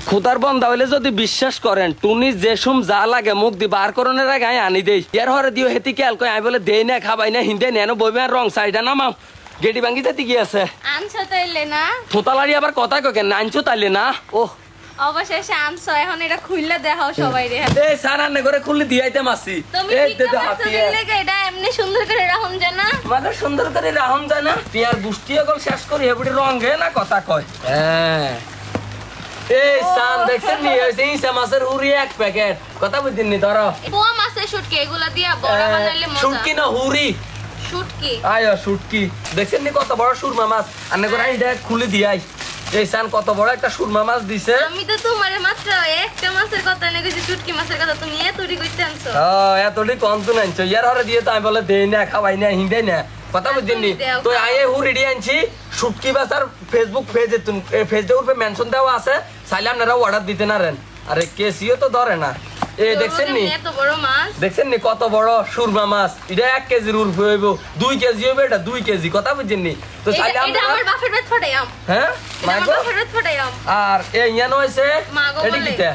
খুদার বন্ধা হইলে যদি বিশ্বাস করেন টুনি যেসম যা লাগে মুখ দি বার করনের আগে আনি দেই এর হরে দিও হেতি কেল কই আমি বলে দেই না খাবাই না হিন্দে নেন বইবে রং সাইডা নামাও গেটি ভাঙ্গি যেতে কি আছে আনছো তাইলে না থোতালারি আবার কথা কই কেন আনছো তাইলে না ও অবশেষে আনছো এখন এটা খুললে দেখাও সবাই রে এই সারান্নে করে খুললে দিয়াইতে মাসি এই দে দে হাতি এটা এমনি সুন্দর করে রাখুন জানা মানে সুন্দর করে রাখুন জানা পিয়ার গুষ্টিও গল শেষ করি হেবড়ি রং হে না কথা কয় হ্যাঁ এই সান দেখছেন নি এই মাছের হুরি এক প্যাকেট কথা বুঝিন নি ধরো পোয়া মাছের শুটকি এগুলা দিয়া বড় বানাইলে মজা শুটকি না হুরি শুটকি আয়ো শুটকি দেখছেন নি কত বড় সুরমা মাছ আন্নে করে এটা খুলে দিয়াই এই সান কত বড় একটা সুরমা মাছ দিছে আমি তো তোমারে মাত্র একটা মাছের কথা না কইছি শুটকি মাছের কথা তুমি এতরি কইতে আনছো এতটি কম তো নাইছো ইয়ার হরে দিয়ে তো আমি বলে দেই না খাওয়াই না হিন্দাই না কথা বুঝিন নি তো আয়ে হুরি ডি আনছি শুটকি বাজার ফেসবুক পেজে তুমি ফেসবুক উপরে মেনশন দেওয়া আছে চাইলে আপনারা অর্ডার দিতে নারেন আরে কেসিও তো ধরে না এই দেখছেন নি এত বড় মাছ দেখছেন নি কত বড় সুরমা মাছ এটা 1 কেজির উপরে হইব 2 কেজি হবে এটা 2 কেজি কথা বুঝিন নি তো চাইলে এটা আমার বাপের পেট ফটাইম হ্যাঁ আমার বাপের পেট ফটাইম আর এই ইয়ান হইছে এটা কিটা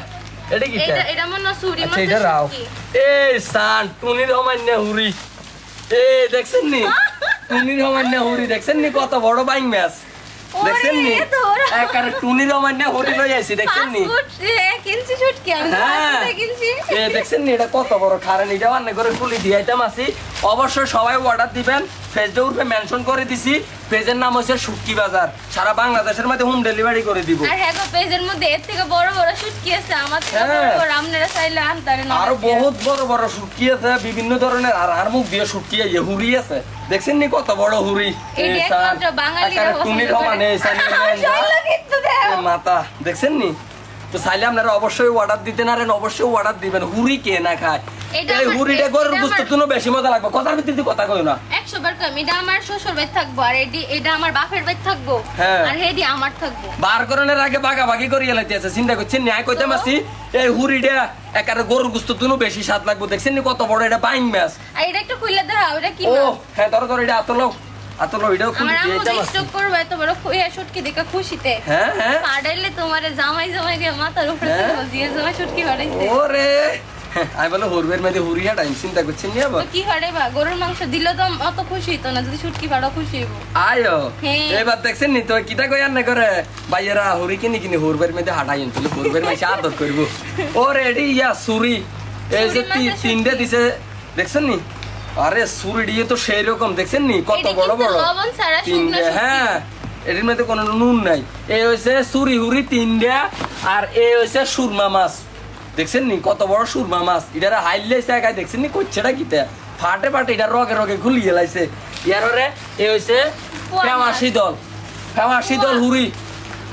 এটা কিটা এটা মনে সুরি মাছ এটা রাও এই সান টুনির রমান্য হুরি এই দেখছেন নি টুনির রমান্য হুরি দেখছেন নি কত বড় বাইং মাছ দেখছেন নি একারে টুনির রমান্য হুরি লই আইছি দেখছেন নি কিনছি শুটকি আমি কিনছি এই দেখছেন নি এটা কত বড় কারণ এটা অন্য করে খুলি দিয়াইতাম আছি অবশ্যই সবাই অর্ডার দিবেন ফেসবুক উপরে মেনশন করে দিছি পেজের নাম হচ্ছে শুটকি বাজার সারা বাংলাদেশের মধ্যে হোম ডেলিভারি করে দিব আর হ্যাঁ গো পেজের মধ্যে এর থেকে বড় বড় শুটকি আছে আমাদের বড় বড় আপনারা চাইলে আনতারেন আর বহুত বড় বড় শুটকি আছে বিভিন্ন ধরনের আর মুখ দিয়ে শুটকি আছে হুরি আছে দেখছেন নি কত বড় হুরি এই একমাত্র বাঙালিরা টুনির রমানে মাথা দেখছেন নি তো চাইলে আপনারা অবশ্যই অর্ডার দিতে নারেন অবশ্যই অর্ডার দিবেন হুরি কে না খায় এই হুরিটা গরুর গোশতের জন্য বেশি মজা লাগবে কথার ভিত্তিতে কথা কই না 100 বার কম এটা আমার শ্বশুর বাড়ি থাকবো আর এটা আমার বাপের বাড়ি থাকবো আর হেডি আমার থাকবো বার করনের আগে ভাগাভাগি করিয়া লাইতেছে চিন্তা করছেন ন্যায় কইতে মাসি এই হুরিটা একারে গরুর গোশতের জন্য বেশি স্বাদ লাগবে দেখছেন নি কত বড় এটা বাইং মাছ আর এটা একটু খুলে দাও এটা কি ও হ্যাঁ ধরো এটা আতলো এটাও খুলে দিয়ে দাও আমার স্টক করব এত বড় শুটকি দেখে খুশিতে হ্যাঁ হ্যাঁ পাড়াইলে তোমারে জামাই দিয়ে মাথার উপরে দিয়ে জামাই শুটকি পাড়াইছে ওরে আই বলে হরবের মধ্যে হুরিয়া টাইম চিন্তা করছেন নি আবার কি করে বা গরুর মাংস দিলে তো অত খুশি হইতো না যদি শুটকি পাড়া খুশি হইবো আয়ো এবার দেখছেন নি তো কিটা কই আর না করে ভাইয়েরা হুরি কিনি হরবের মধ্যে হাঁটাই আনছিল হরবের মাইছে আদর করব ওরে এডি ইয়া সুরি এই যে তিনটে দিছে দেখছেন নি আরে সুরি দিয়ে তো সেই রকম দেখছেন নি কত বড় বড় লবণ ছাড়া শুকনো শুটকি হ্যাঁ এর মধ্যে কোনো নুন নাই এই হইছে সুরি হুরি তিনটা আর এই হইছে সুরমা মাছ দেখছেন নি কত বড় সুরমা মাছ এটারে হাইলে জায়গায় দেখছেন নি কচ্ছেটা কিতে ফাটে ফাটে এটা রগে রগে খুলিয়ে লাইছে ইয়ারে এই হইছে ফেমাসি দল হুরি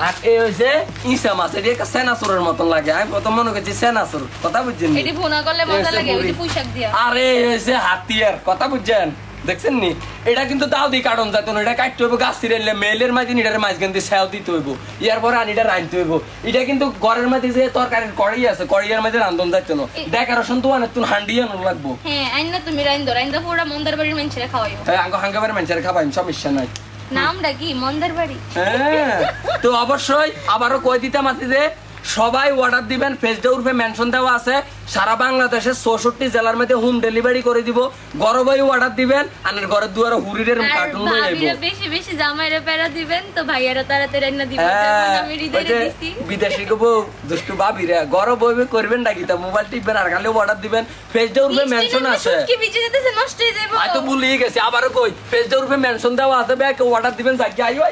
আর এই হইছে ইসা মাছ এটা একটা সেনাসুরের মতন লাগে আমি প্রথম মনে করছি সেনাসুর কথা বুঝছেন এটি ভুনা করলে মজা লাগে ওই যে পুঁইশাক দিয়া আরে এই হইছে হাতিয়ার কথা বুঝছেন দেখছেন নি এটা কিন্তু দাও দি কাটন যাইত না এটা কাটতে হইব গাছ ছিড়াইলে মেলের মাঝে এটার মাঝখান দিয়ে ছাও দিতে হইব ইয়ার পরে আনিটা রাঁধতে হইব এটা কিন্তু ঘরের মাঝে যে তরকারির কড়াই আছে কড়াইয়ের মাঝে রান্ধন যাইতো না ডেকোরেশন তো অনেক তুমি হান্ডি আনো লাগবো হ্যাঁ আইনা তুমি রাইন্দা পুরা মন্দার বাড়ির মানুষেরা খাওয়াইও হ্যাঁ হাঙ্গাবাড়ির মানুষেরা খাওয়াই সমস্যা নাই নামটা কি মন্দার বাড়ি হ্যাঁ তো অবশ্যই আবারও কই দিতাম আছে যে সবাই অর্ডার দিবেন ফেসবুক উপরে মেনশন দেওয়া আছে সারা বাংলাদেশের 64 জেলার মধ্যে হোম ডেলিভারি করে দিব গরবাই অর্ডার দিবেন আনের ঘরের দুয়ারে হুরিরের কার্টুন লই আইবো বেশি বেশি জামাইরা পেরা দিবেন তো ভাইয়ারা তাড়াতাড়ি না দিবেন আমি হৃদয়ে দিছি বিদেশি গো দুষ্টু ভাবিরা গরবাই করবেন নাকি তা মোবাইল টিপবেন আর খালি অর্ডার দিবেন ফেসবুক উপরে মেনশন আছে কি ভিজে যেতেছে নষ্ট হয়ে যাবে আই তো ভুলিয়ে গেছি আবারও কই ফেসবুক উপরে মেনশন দেওয়া আছে ব্যাক অর্ডার দিবেন যাই আইও